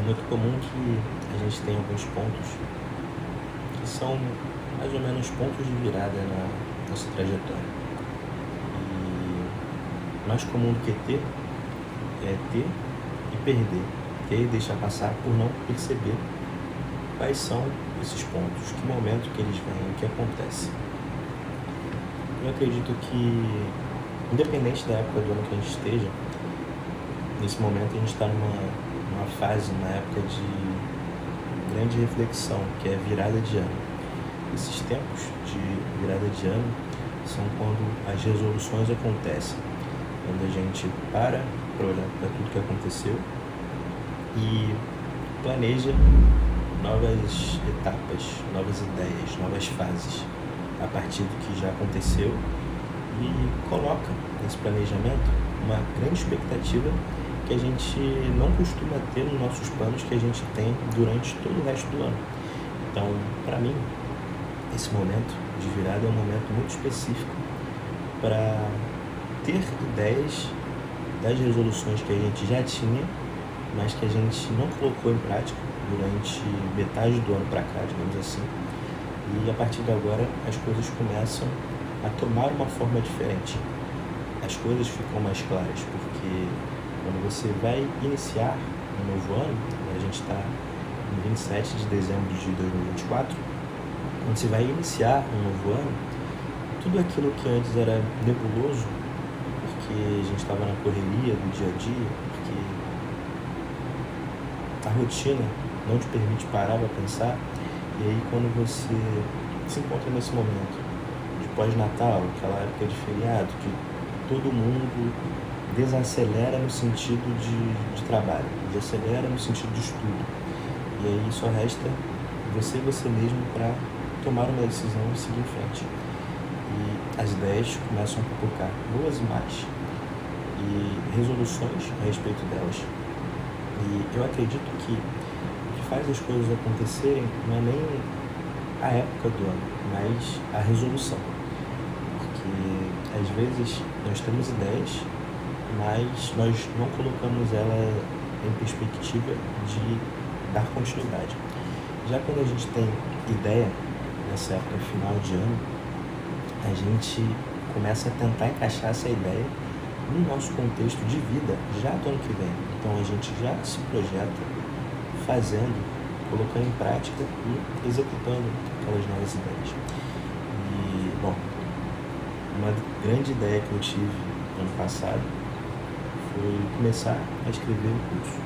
muito comum que a gente tenha alguns pontos que são mais ou menos pontos de virada na nossa trajetória. E mais comum do que ter é ter e perder. Ter e deixar passar por não perceber quais são esses pontos, que momento que eles vêm, o que acontece. Eu acredito que, independente da época do ano que a gente esteja, nesse momento a gente está numa fase, numa época de grande reflexão, que é virada de ano. Esses tempos de virada de ano são quando as resoluções acontecem, quando a gente para olhar para tudo que aconteceu e planeja novas etapas, novas ideias, novas fases a partir do que já aconteceu e coloca nesse planejamento uma grande expectativa que a gente não costuma ter nos nossos planos que a gente tem durante todo o resto do ano. Então, para mim, esse momento de virada é um momento muito específico para ter ideias das resoluções que a gente já tinha, mas que a gente não colocou em prática durante metade do ano para cá, digamos assim. E a partir de agora as coisas começam a tomar uma forma diferente. As coisas ficam mais claras, porque quando você vai iniciar um novo ano, a gente está em 27 de dezembro de 2024, quando você vai iniciar um novo ano, tudo aquilo que antes era nebuloso, porque a gente estava na correria do dia a dia, porque a rotina não te permite parar para pensar, e aí quando você se encontra nesse momento de pós-natal, aquela época de feriado, que todo mundo desacelera no sentido de trabalho, desacelera no sentido de estudo, e aí só resta você e você mesmo para tomar uma decisão e seguir em frente. E as ideias começam a pipocar, boas e más, e resoluções a respeito delas. E eu acredito que o que faz as coisas acontecerem não é nem a época do ano, mas a resolução. Porque às vezes nós temos ideias, mas nós não colocamos ela em perspectiva de dar continuidade. Já quando a gente tem ideia, nessa época final de ano, a gente começa a tentar encaixar essa ideia no nosso contexto de vida já do ano que vem. Então a gente já se projeta fazendo, colocando em prática e executando aquelas novas ideias. E, bom, uma grande ideia que eu tive ano passado foi começar a escrever um curso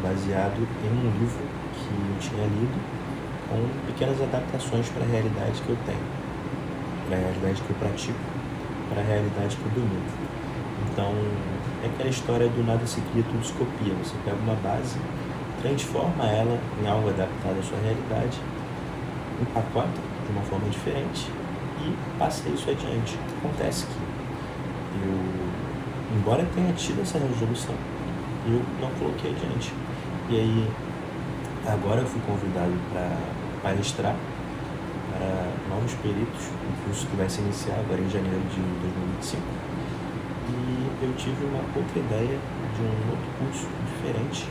baseado em um livro que eu tinha lido com pequenas adaptações para a realidade que eu tenho, para a realidade que eu pratico, para a realidade que eu domino. Então, é aquela história do nada se cria, tudo se copia. Você pega uma base, transforma ela em algo adaptado à sua realidade, empacota de uma forma diferente e passa isso adiante. Acontece que eu, embora tenha tido essa resolução, eu não coloquei adiante. E aí, agora eu fui convidado para palestrar para novos peritos, um curso que vai se iniciar agora em janeiro de 2025. E eu tive uma outra ideia de um outro curso diferente,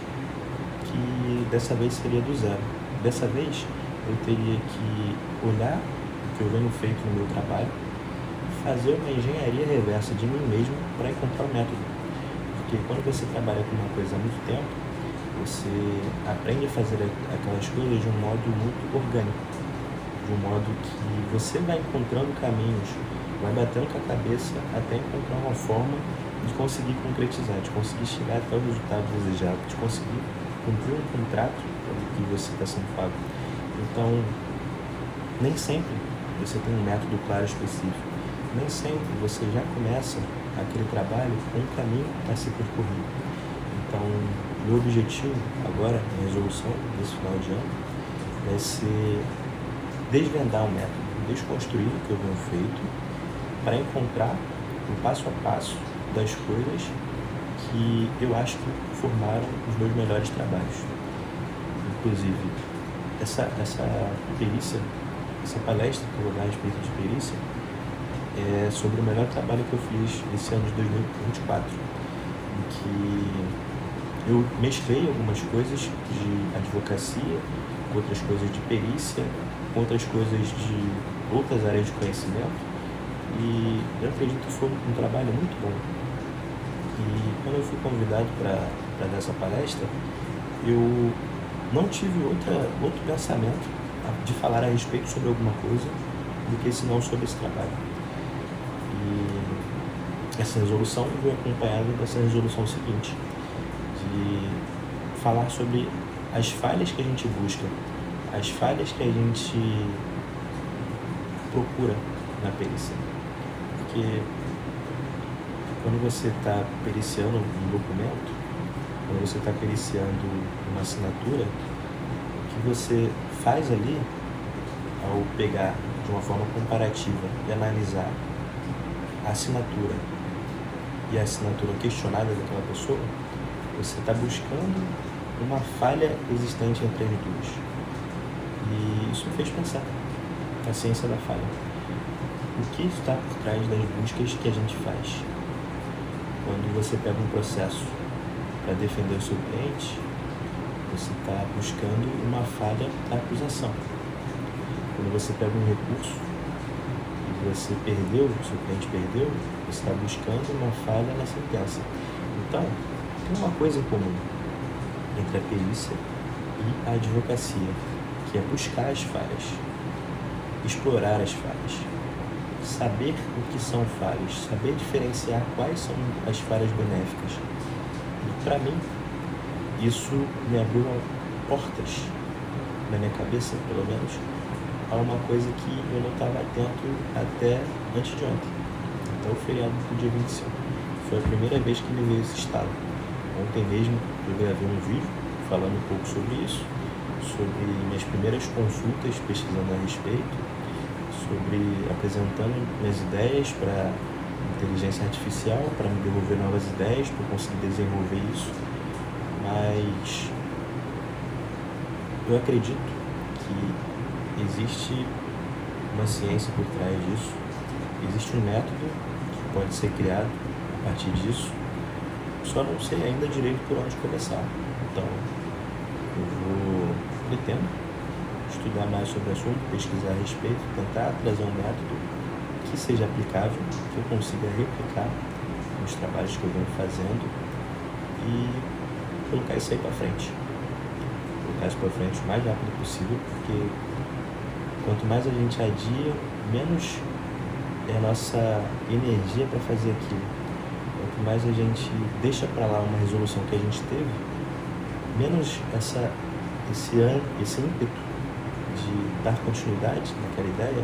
que dessa vez seria do zero. Dessa vez eu teria que olhar o que eu venho feito no meu trabalho, fazer uma engenharia reversa de mim mesmo para encontrar o método. Porque quando você trabalha com uma coisa há muito tempo, você aprende a fazer aquelas coisas de um modo muito orgânico, de um modo que você vai encontrando caminhos, vai batendo com a cabeça até encontrar uma forma de conseguir concretizar, de conseguir chegar até o resultado desejado, de conseguir cumprir um contrato que você está sendo pago. Então, nem sempre você tem um método claro específico, nem sempre você já começa aquele trabalho com um caminho a ser percorrido. Então, meu objetivo agora, a resolução desse final de ano, vai ser desvendar o método, desconstruir o que eu venho feito, para encontrar o passo a passo das coisas que eu acho que formaram os meus melhores trabalhos. Inclusive, essa perícia, essa palestra que eu vou dar a respeito de perícia, é sobre o melhor trabalho que eu fiz esse ano de 2024, em que eu mesclei algumas coisas de advocacia, outras coisas de perícia, outras coisas de outras áreas de conhecimento, e eu acredito que foi um trabalho muito bom. E quando eu fui convidado para dar essa palestra, eu não tive outro pensamento de falar a respeito sobre alguma coisa do que senão sobre esse trabalho. E essa resolução veio acompanhada dessa resolução seguinte, de falar sobre as falhas que a gente busca, as falhas que a gente procura na perícia. Porque quando você está periciando um documento, quando você está periciando uma assinatura, o que você faz ali, ao pegar de uma forma comparativa e analisar a assinatura e a assinatura questionada daquela pessoa, você está buscando uma falha existente entre as duas. E isso me fez pensar na ciência da falha. O que está por trás das buscas que a gente faz? Quando você pega um processo para defender o seu cliente, você está buscando uma falha da acusação. Quando você pega um recurso e você perdeu, o seu cliente perdeu, você está buscando uma falha na sentença. Então, tem uma coisa em comum entre a perícia e a advocacia, que é buscar as falhas, explorar as falhas, saber o que são falhas, saber diferenciar quais são as falhas benéficas. E para mim, isso me abriu portas, na minha cabeça pelo menos, a uma coisa que eu não estava atento até antes de ontem, até o feriado do dia 25. Foi a primeira vez que me veio esse estalo. Ontem mesmo eu gravei um vídeo falando um pouco sobre isso, sobre minhas primeiras consultas pesquisando a respeito, sobre apresentando minhas ideias para inteligência artificial, para me devolver novas ideias, para eu conseguir desenvolver isso. Mas eu acredito que existe uma ciência por trás disso, existe um método que pode ser criado a partir disso, só não sei ainda direito por onde começar. Então, pretendo estudar mais sobre o assunto, pesquisar a respeito, tentar trazer um método que seja aplicável, que eu consiga replicar nos trabalhos que eu venho fazendo e colocar isso aí para frente. Colocar isso para frente o mais rápido possível, porque quanto mais a gente adia, menos é a nossa energia para fazer aquilo. Quanto mais a gente deixa para lá uma resolução que a gente teve, menos esse ímpeto de dar continuidade naquela ideia,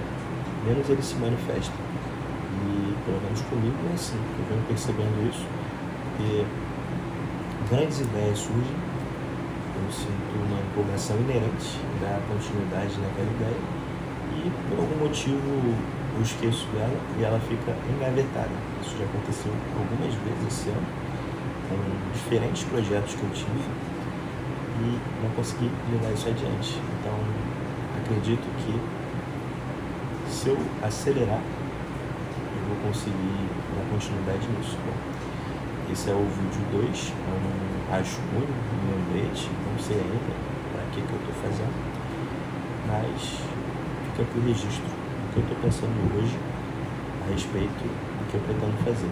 menos ele se manifesta. E pelo menos comigo é assim, eu venho percebendo isso, porque grandes ideias surgem, eu sinto uma empolgação inerente da continuidade naquela ideia e por algum motivo eu esqueço dela e ela fica engavetada. Isso já aconteceu algumas vezes esse ano, com diferentes projetos que eu tive e não consegui levar isso adiante. Então acredito que se eu acelerar, eu vou conseguir dar continuidade nisso. Bom, esse é o vídeo 2, eu não acho ruim, um lembrete, não sei ainda para que eu estou fazendo, mas fica aqui o registro do que eu estou pensando hoje a respeito do que eu pretendo fazer.